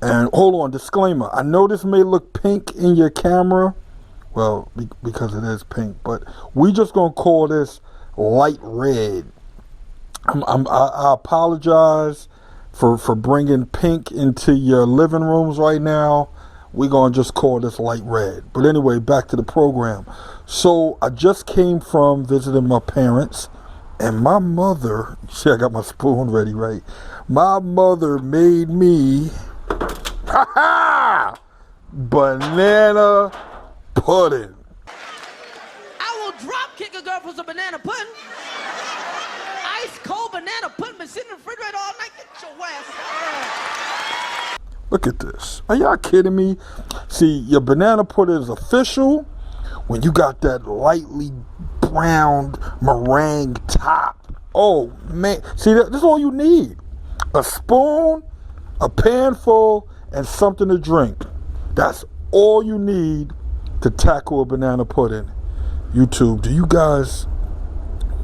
And hold on, disclaimer. I know this may look pink in your camera. Well, because it is pink. But we just going to call this light red. I apologize for bringing pink into your living rooms right now. We're going to just call this light red. But anyway, back to the program. So I just came from visiting my parents. And my mother, see, I got my spoon ready, right? My mother made me banana pudding. I will drop kick a girl for some banana pudding. Ice cold banana pudding been sitting in the refrigerator all night. Get your ass. Look at this. Are y'all kidding me? See, your banana pudding is official when you got that lightly browned meringue top. Oh man. See, this is all you need. A spoon, a pan full, and something to drink. That's all you need to tackle a banana pudding. YouTube, do you guys...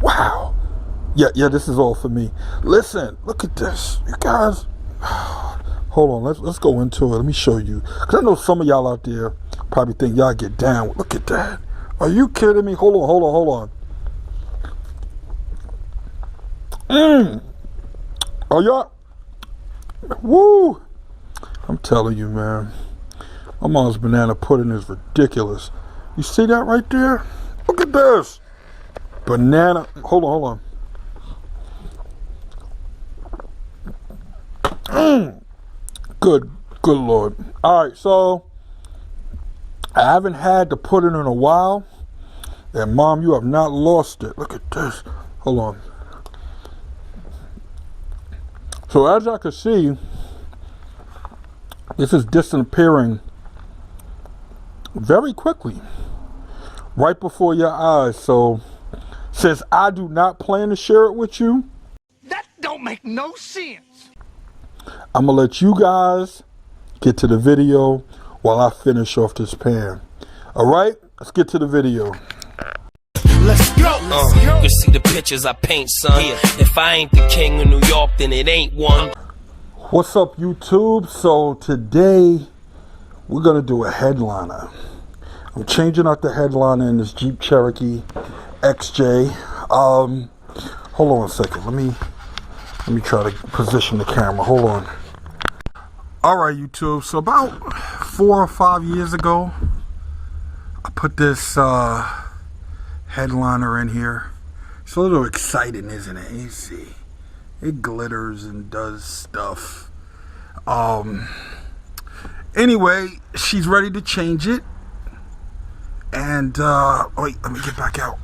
Wow. Yeah, this is all for me. Listen, look at this. You guys... Hold on, let's go into it. Let me show you. Because I know some of y'all out there probably think y'all get down. Look at that. Are you kidding me? Hold on. Are y'all... Woo! I'm telling you, man. My mom's banana pudding is ridiculous. You see that right there? Look at this. Banana... Hold on. Good Lord. All right, so I haven't had the pudding in a while. And Mom, you have not lost it. Look at this. Hold on. So as I can see, this is disappearing very quickly, right before your eyes. So since I do not plan to share it with you, that don't make no sense. I'm gonna let you guys get to the video while I finish off this pan. All right, let's get to the video. Let's go. You can see the pictures I paint, son. If I ain't the king of New York, then it ain't one. What's up, YouTube? So today we're gonna do a headliner. I'm changing out the headliner in this Jeep Cherokee XJ. Hold on a second. Let me try to position the camera. Hold on. All right, YouTube. So about 4 or 5 years ago, I put this headliner in here. It's a little exciting, isn't it? You see, it glitters and does stuff. Anyway, she's ready to change it. And wait, let me get back out.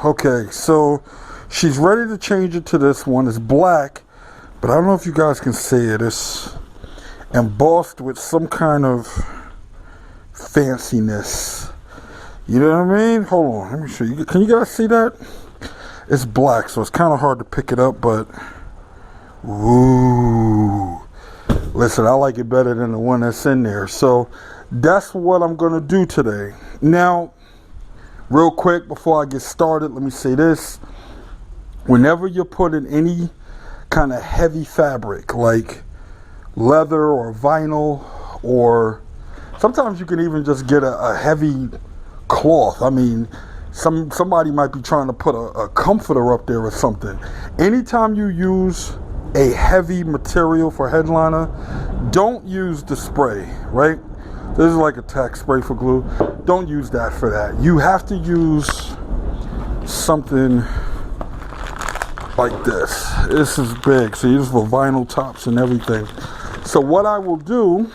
Okay, so she's ready to change it to this one. It's black, but I don't know if you guys can see it. It's embossed with some kind of fanciness. You know what I mean? Hold on, let me show you. Can you guys see that? It's black, so it's kind of hard to pick it up, but ooh. Listen, I like it better than the one that's in there. So that's what I'm going to do today. Now, real quick, before I get started, let me say this. Whenever you're putting any kind of heavy fabric, like leather or vinyl, or sometimes you can even just get a heavy cloth. I mean, somebody might be trying to put a comforter up there or something. Anytime you use a heavy material for headliner, don't use the spray, right? This is like a tack spray for glue. Don't use that for that. You have to use something like this. This is big. See, this is for vinyl tops and everything. So what I will do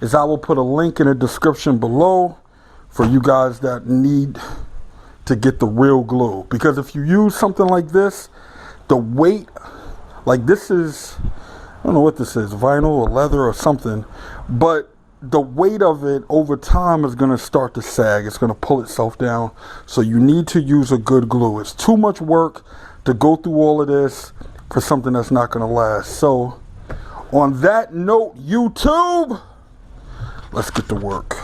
is I will put a link in the description below for you guys that need to get the real glue. Because if you use something like this, the weight, like this is, I don't know what this is, vinyl or leather or something, but the weight of it over time is going to start to sag. It's going to pull itself down. So you need to use a good glue. It's too much work to go through all of this for something that's not going to last. So on that note, YouTube, let's get to work.